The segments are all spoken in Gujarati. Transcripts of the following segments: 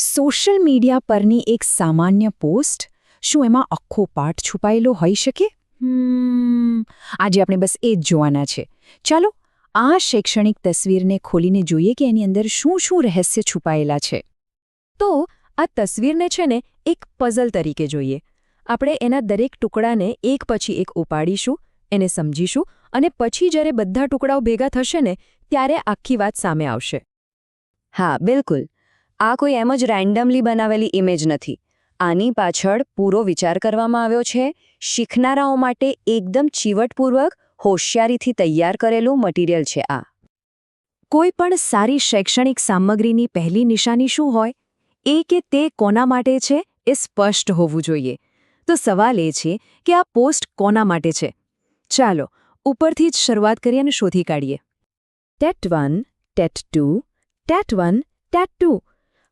સોશિયલ મીડિયા પરની એક સામાન્ય પોસ્ટ, શું એમાં આખો પાઠ છુપાયેલો હોઈ શકે? આજે આપણે બસ એ જ જોવાના છે. ચાલો આ શૈક્ષણિક તસવીરને ખોલીને જોઈએ કે એની અંદર શું શું રહસ્ય છુપાયેલા છે. તો આ તસવીરને છે ને એક પઝલ તરીકે જોઈએ. આપણે એના દરેક ટુકડાને એક પછી એક ઉપાડીશું, એને સમજીશું અને પછી જ્યારે બધા ટુકડાઓ ભેગા થશે ને ત્યારે આખી વાત સામે આવશે. હા, બિલકુલ. આ કોઈ એમ જ રેન્ડમલી બનાવેલી ઇમેજ નથી. આની પાછળ પૂરો વિચાર કરવામાં આવ્યો છે. શીખનારાઓ માટે એકદમ ચીવટપૂર્વક, હોશિયારીથી તૈયાર કરેલું મટીરિયલ છે આ. કોઈ પણ સારી શૈક્ષણિક સામગ્રીની પહેલી નિશાની શું હોય? એ કે તે કોના માટે છે એ સ્પષ્ટ હોવું જોઈએ. તો સવાલ એ છે કે આ પોસ્ટ કોના માટે છે? ચાલો ઉપરથી જ શરૂઆત કરીએ અને શોધી કાઢીએ. TET 1, TET 2, TET 1, TET 2.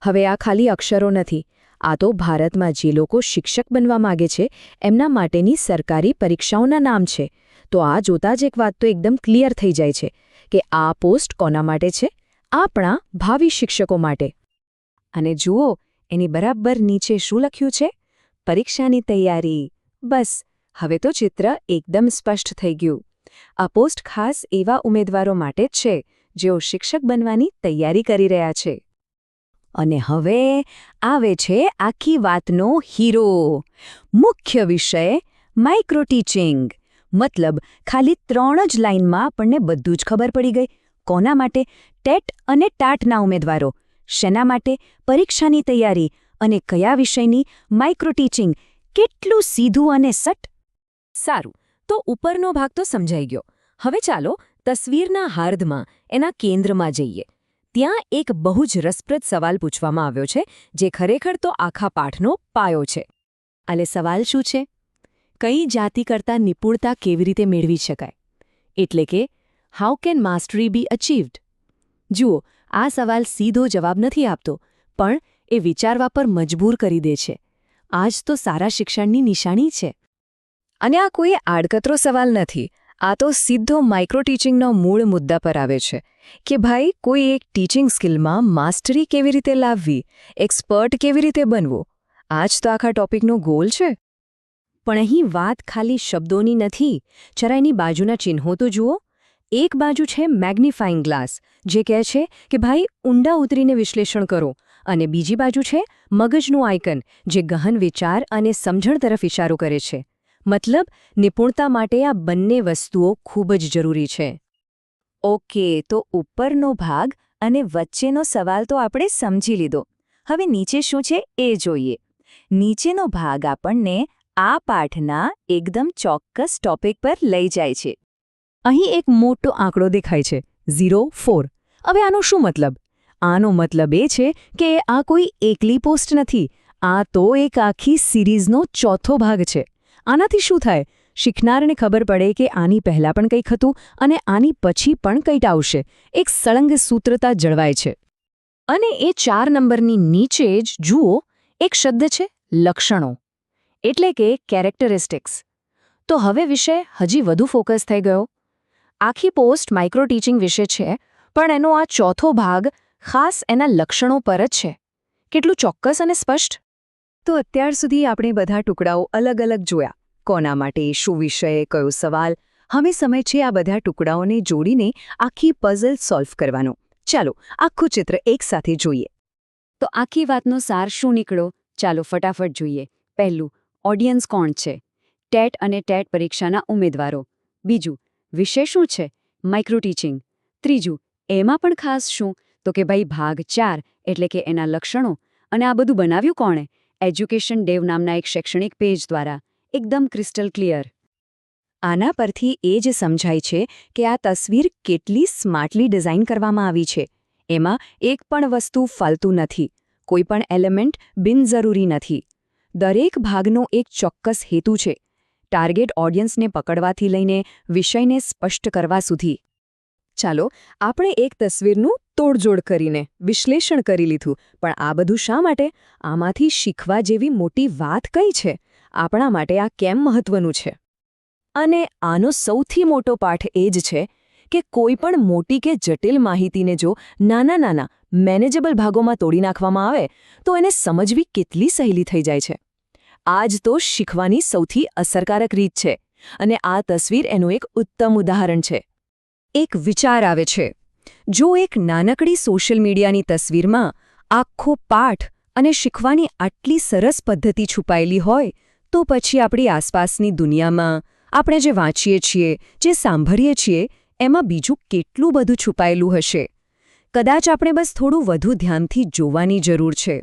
હવે આ ખાલી અક્ષરો નથી. આ તો ભારતમાં જે લોકો શિક્ષક બનવા માગે છે એમના માટેની સરકારી પરીક્ષાઓના નામ છે. તો આ જોતાં જ એક વાત તો એકદમ ક્લિયર થઈ જાય છે કે આ પોસ્ટ કોના માટે છે? આપણા ભાવિ શિક્ષકો માટે. અને જુઓ, એની બરાબર નીચે શું લખ્યું છે? પરીક્ષાની તૈયારી. બસ, હવે તો ચિત્ર એકદમ સ્પષ્ટ થઈ ગયું. આ પોસ્ટ ખાસ એવા ઉમેદવારો માટે જ છે જેઓ શિક્ષક બનવાની તૈયારી કરી રહ્યા છે. અને હવે આવે છે આખી વાતનો હીરો. મુખ્ય વિષય માઇક્રો ટીચિંગ. મતલબ ખાલી 3 જ લાઇનમાં આપણને બધું જ ખબર પડી ગઈ. કોના માટે? ટેટ અને ટાટના ઉમેદવારો. શેના માટે? પરીક્ષાની તૈયારી. અને કયા વિષયની? Micro teaching. કેટલું સીધું અને સટ. સારું, તો ઉપરનો ભાગ તો સમજાઈ ગયો. હવે ચાલો તસવીરના હાર્દમાં, એના કેન્દ્રમાં જઈએ. ત્યાં એક બહુ જ રસપ્રદ સવાલ પૂછવામાં આવ્યો છે, જે ખરેખર તો આખા પાઠનો પાયો છે. અને સવાલ શું છે? કઈ જાતિ કરતાં નિપુણતા કેવી રીતે મેળવી શકાય? એટલે કે હાઉ કેન માસ્ટરી બી અચીવ્ડ? જુઓ, આ સવાલ સીધો જવાબ નથી આપતો, પણ એ વિચારવા પર મજબૂર કરી દે છે. આ જ તો સારા શિક્ષણની નિશાની છે. અને આ કોઈ આડકતરો સવાલ નથી. આ તો સીધો માઇક્રો ટીચિંગનો મૂળ મુદ્દા પર આવે છે કે ભાઈ, કોઈ એક ટીચિંગ સ્કિલમાં માસ્ટરી કેવી રીતે લાવવી, એક્સપર્ટ કેવી રીતે બનવું. આ જ તો આખા ટોપિકનો ગોલ છે. પણ અહીં વાત ખાલી શબ્દોની નથી. જરા એની બાજુના ચિહ્નો તો જુઓ. એક બાજુ છે મેગ્નિફાઇંગ ગ્લાસ, જે કહે છે કે ભાઈ ઊંડા ઉતરીને વિશ્લેષણ કરો, અને બીજી બાજુ છે મગજનું આઇકન, જે ગહન વિચાર અને સમજણ તરફ ઇશારો કરે છે. મતલબ નિપુણતા માટે આ બંને વસ્તુઓ ખૂબ જ જરૂરી છે. ઓકે, તો ઉપરનો ભાગ અને વચ્ચેનો સવાલ તો આપણે સમજી લીધો. હવે નીચે શું છે એ જોઈએ. નીચેનો ભાગ આપણને આ પાઠના એકદમ ચોક્કસ ટોપિક પર લઈ જાય છે. અહીં એક મોટો આંકડો દેખાય છે, 04. હવે આનો શું મતલબ? આનો મતલબ એ છે કે આ કોઈ એકલી પોસ્ટ નથી. આ તો એક આખી સિરીઝનો ચોથો ભાગ છે. આનાથી શું થાય? શીખનારને ખબર પડે કે આની પહેલાં પણ કંઈક હતું અને આની પછી પણ કંઈક આવશે. એક સળંગ સૂત્રતા જળવાય છે. અને એ 4 નંબરની નીચે જ જુઓ, એક શબ્દ છે લક્ષણો, એટલે કે કેરેક્ટરિસ્ટિક્સ. તો હવે વિષય હજી વધુ ફોકસ થઈ ગયો. આખી પોસ્ટ માઇક્રો ટીચિંગ વિશે છે, પણ એનો આ ચોથો ભાગ ખાસ એના લક્ષણો પર જ છે. કેટલું ચોક્કસ અને સ્પષ્ટ. તો અત્યાર સુધી આપણે બધા ટુકડાઓ અલગ અલગ જોયા. કોના માટે, શું વિષય, કયો સવાલ. હવે સમય છે આ બધા ટુકડાઓને જોડીને આખી પઝલ સોલ્વ કરવાનો. ચાલો આખું ચિત્ર એકસાથે જોઈએ. તો આખી વાતનો સાર શું નીકળ્યો? ચાલો ફટાફટ જોઈએ. પહેલું, ઓડિયન્સ કોણ છે? ટેટ અને ટેટ પરીક્ષાના ઉમેદવારો. બીજું, વિષય શું છે? Micro teaching. ત્રીજું, એમાં પણ ખાસ શું? તો કે ભાઈ ભાગ 4 એટલે કે એના લક્ષણો. અને આ બધું બનાવ્યું કોણે? એજ્યુકેશન ડેવ નામના એક શૈક્ષણિક પેજ દ્વારા. એકદમ ક્રિસ્ટલ ક્લિયર. આના પરથી એ જ સમજાય છે કે આ તસવીર કેટલી સ્માર્ટલી ડિઝાઇન કરવામાં આવી છે. એમાં એક પણ વસ્તુ ફાલતુ નથી. કોઈ પણ એલિમેન્ટ બિનજરૂરી નથી. દરેક ભાગનો એક ચોક્કસ હેતુ છે. ટાર્ગેટ ઓડિયન્સને પકડવાથી લઈને વિષયને સ્પષ્ટ કરવા સુધી. ચાલો આપણે એક તસવીરનું તોડજોડ કરીને વિશ્લેષણ કરી લીધું, પણ આ બધું શા માટે? આમાંથી શીખવા જેવી મોટી વાત કઈ છે? આપણા માટે આ કેમ મહત્વનું છે? અને આનો સૌથી મોટો પાઠ એ જ છે કે કોઈ પણ મોટી કે જટિલ માહિતીને જો નાના મેનેજેબલ ભાગોમાં તોડી નાખવામાં આવે તો એને સમજવી કેટલી સહેલી થઈ જાય છે. આ જ તો શીખવાની સૌથી અસરકારક રીત છે અને આ તસવીર એનું એક ઉત્તમ ઉદાહરણ છે. એક વિચાર આવે છે. જો એક નાનકડી સોશિયલ મીડિયાની તસવીરમાં આખો પાઠ અને શીખવાની આટલી સરસ પદ્ધતિ છુપાયેલી હોય તો પછી આપણી આસપાસની દુનિયામાં આપણે જે વાંચીએ છીએ, જે સાંભળીએ છીએ, એમાં બીજું કેટલું બધું છુપાયેલું હશે. કદાચ આપણે બસ થોડું વધુ ધ્યાનથી જોવાની જરૂર છે.